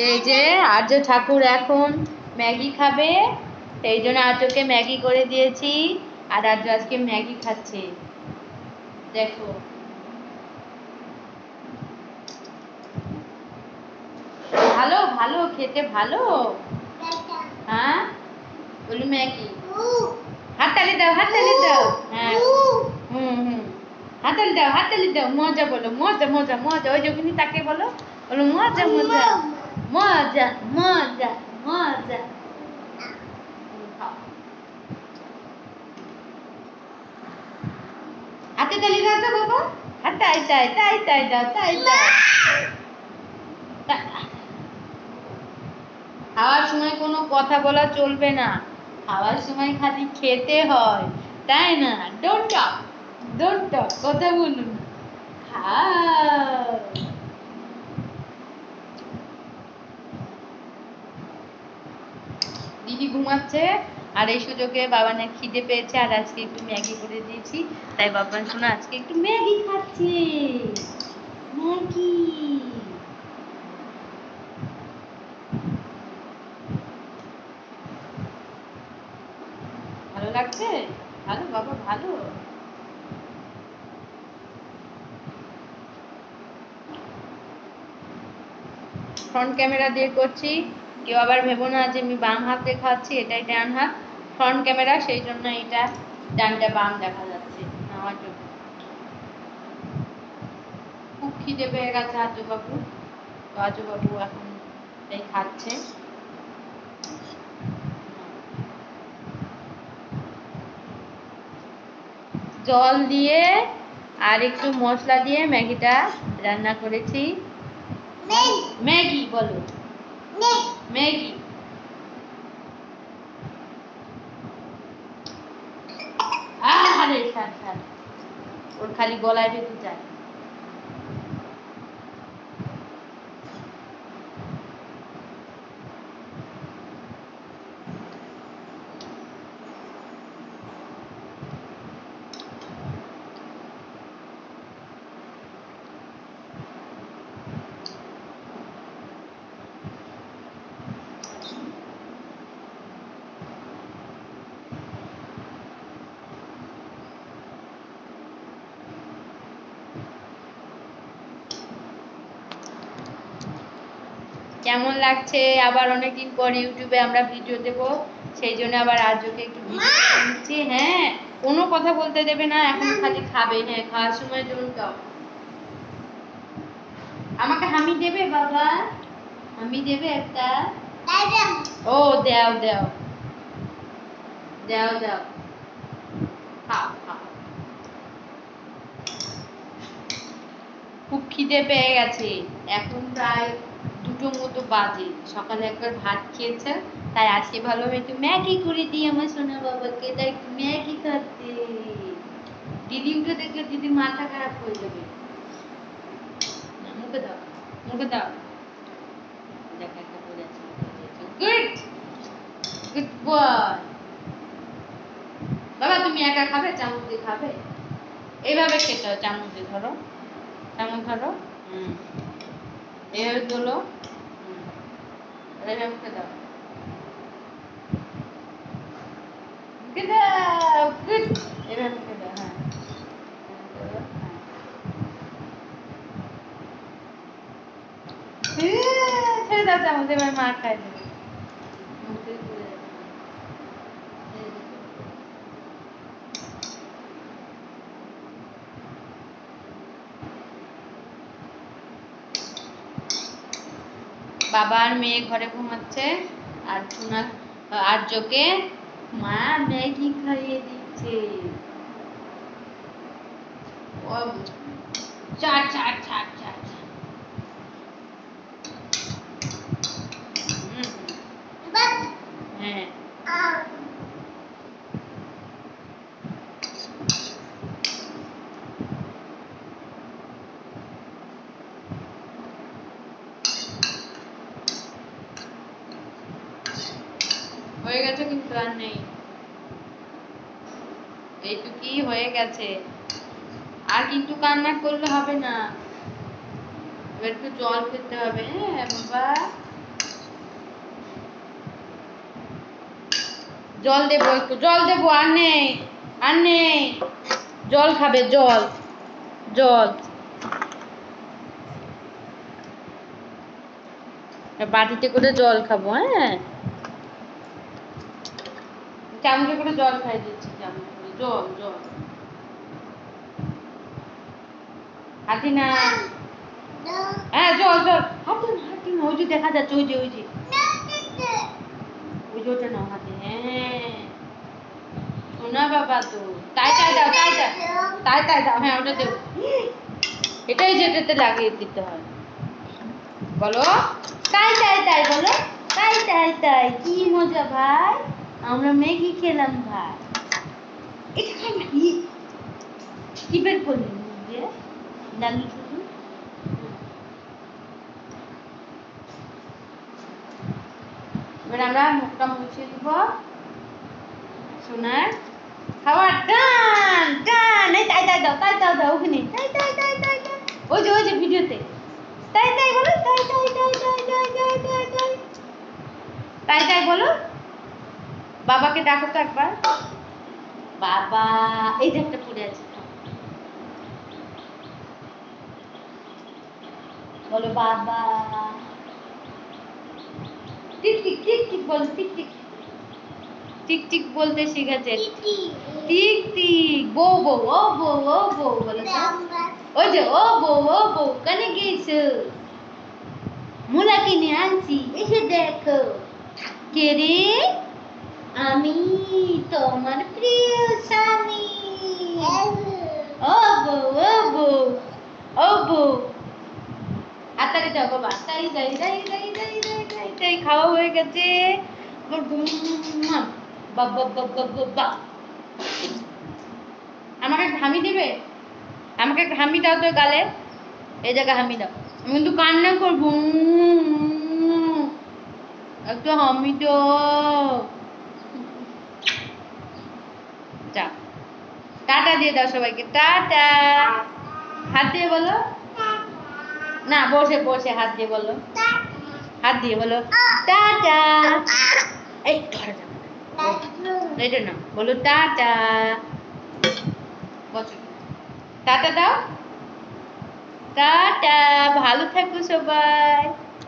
এই যে আর্য ঠাকুর এখন ম্যাগি খাবে, সেই জন্য আর্যকে ম্যাগি করে দিয়েছি। আর আর্য আজকে ম্যাগি খাচ্ছে, দেখো। ভালো ভালো খেতে ভালো। হ্যাঁ বলি ম্যাগি। হাততালি দাও, হাততালি দাও। হ্যাঁ হুম, হাততালি দাও, হাততালি দাও। মজা বলো, মজা মজা মজা। ওই যখনই তাকে বলো, বলো মজা মজা মজা মজা মজা। হাতে তালি দাও তো বাবা। হাত তাই তাই তাই তাই দাও, তাই তাই। খাওয়ার সময় কোনো কথা বলা চলবে না, খাওয়ার সময় খালি খেতে হয়, তাই না? ডোন্ট টক, ডোন্ট টক, কথা বলুন, খাও। দিদি ঘুমাচ্ছে, আর এই সুযোগে বাবানের খিদে পেয়েছে, আর আজকে একটু ম্যাগি করে দিয়েছি, তাই বাবান শোনা আজকে একটু ম্যাগি খাচ্ছে। ম্যাগি ভালো লাগছে? ভালো বাবা, ভালো। ফ্রন্ট ক্যামেরা দিয়ে করছি, কেউ আবার ভেবো না যে আমি বাম হাতে খাচ্ছি, এটাই ডান হাত। ফ্রন্ট ক্যামেরা, সেই জন্য এটা ডানটা বাম দেখা যাচ্ছে আমার জন্য। খুব খিদে পেয়ে গেছে আজুবাবু, তো আজুবাবু এখন এই খাচ্ছে। জল দিয়ে আর একটু মশলা দিয়ে ম্যাগিটা রান্না করেছি। ম্যাগি বলো, ম্যাগি। আরে ছাড় ছাড়, ওর খালি গলায় ঢুকে যায়। কেমন লাগছে? আবার অনেকদিন পর ইউটিউবে আমরা ভিডিও দেব, সেই জন্য আবার আজকে একটু ভিডিও নিচ্ছি। হ্যাঁ, কোনো কথা বলতে দেবে না, এখন খালি খাবে। হ্যাঁ, খাওয়ার সময় ডোন্ট টক। আমাকে হামি দেবে বাবা, হামি দেবে একটা। ও দাও দাও দাও দাও, খাও খাও। খুব খিদে পেয়ে গেছে, এখন প্রায় 2টো মতো বাজে। সকালে একবার ভাত খেয়েছে, তাই আজকে ভালোভাবে একটু ম্যাগি করে দিই আমার সোনা বাবাকে, তাই একটু ম্যাগি খাচ্ছে। দিদি উঠে দেখলে দিদির মাথা খারাপ হয়ে যাবে। মুখে দাও, মুখে দাও। দেখ একটা পড়ে আছে, গুড, গুড বয়। বাবা তুমি একা খাবে, চামচ দিয়ে খাবে? এইভাবে খেতে হয়, চামচ দিয়ে ধরো, চামচ ধরো। এইভাবে তোলো, এইভাবে মুখে দাও, মুখে দাও, গুড। এইভাবে মুখে দাও, হ্যাঁ। ছেড়ে দাও চামচ, এবার মা খাই দেবে। বাবা আর মেয়ে ঘরে ঘুমাচ্ছে, আর সোনা আর্যকে মা ম্যাগি খাইয়ে দিচ্ছে। চাট চাট চাট চাট। হ্যাঁ হয়ে গেছে, কিন্তু আর নেই, এইটুকুই হয়ে গেছে। আর কিন্তু কান্না করলে হবে না, এবার একটু জল খেতে হবে। হ্যাঁ বাবা, জল দেবো, একটু জল দেবো। আর নেই, আর নেই। জল খাবে, জল, জল। বাটিতে করে জল খাবো। হ্যাঁ, চামচে করে জল খাই দিচ্ছি, চামচে করে জল, জল। হাঁটি না। হ্যাঁ, জল, জল। হাঁটি না, হাঁটি না। ওই যে দেখা যাচ্ছে, ওই যে, ওই যে, ওই যে ওটা নাও হাতে। হ্যাঁ, শোনা বাবা তো। তাই তাই দাও, তাই দাও, তাই তাই দাও। হ্যাঁ, ওটা দেবো। এটাই যেটাতে লাগিয়ে দিতে হয়। বলো তাই তাই তাই, বলো তাই তাই তাই। কি মজা ভাই, আমরা ম্যাগি খেলাম ভাই। এটা খাই না। কি বের করলি মুখ দিয়ে? ডালি শুধু। এবার আমরা মুখটা মুছে দিব। সোনার খাবার ডান ডান। এই তাই তাই দাও, তাই তাই দাও। ওখানে তাই তাই তাই তাই তাই। ওই যে ভিডিওতে তাই তাই বলো, তাই তাই তাই তাই তাই তাই তাই তাই তাই তাই বলো। বাবাকে ডাকো তো একবার। বাবা, এই যে একটা পড়ে আছে, বলো বাবা। টিক টিক টিক টিক বল, টিক টিক টিক টিক বলতে শিখেছে। Tick tick. বউ বউ, ও বউ, ও বউ বলো তো। ওই যে ও বউ, ও বউ, কানে গেছো? মুলা কিনে আনছি, এসে দেখো। কে রে? আমি তোমার প্রিয় স্বামী। ও বউ, ও বউ, ও বউ। হাততালি দাও বাবা। তাই তাই তাই তাই তাই তাই তাই তাই। খাওয়া হয়ে গেছে। বাবা বাবা বাবা। আমাকে ঘামি দিবে? আমাকে ঘামি দাও তো গালে। এই জায়গায় হামি দাও। আমি কিন্তু কান্না করবো। একটু হামি দাও। যা, টাটা দিয়ে দাও সবাইকে। টাটা। হাত দিয়ে বলো। না, বসে বসে হাত দিয়ে বলো। হাত দিয়ে বলো টাটা। এই ধরে যাবে না। এটা না, বলো টাটা। বসো, টাটা দাও। টাটা, ভালো থাকো সবাই।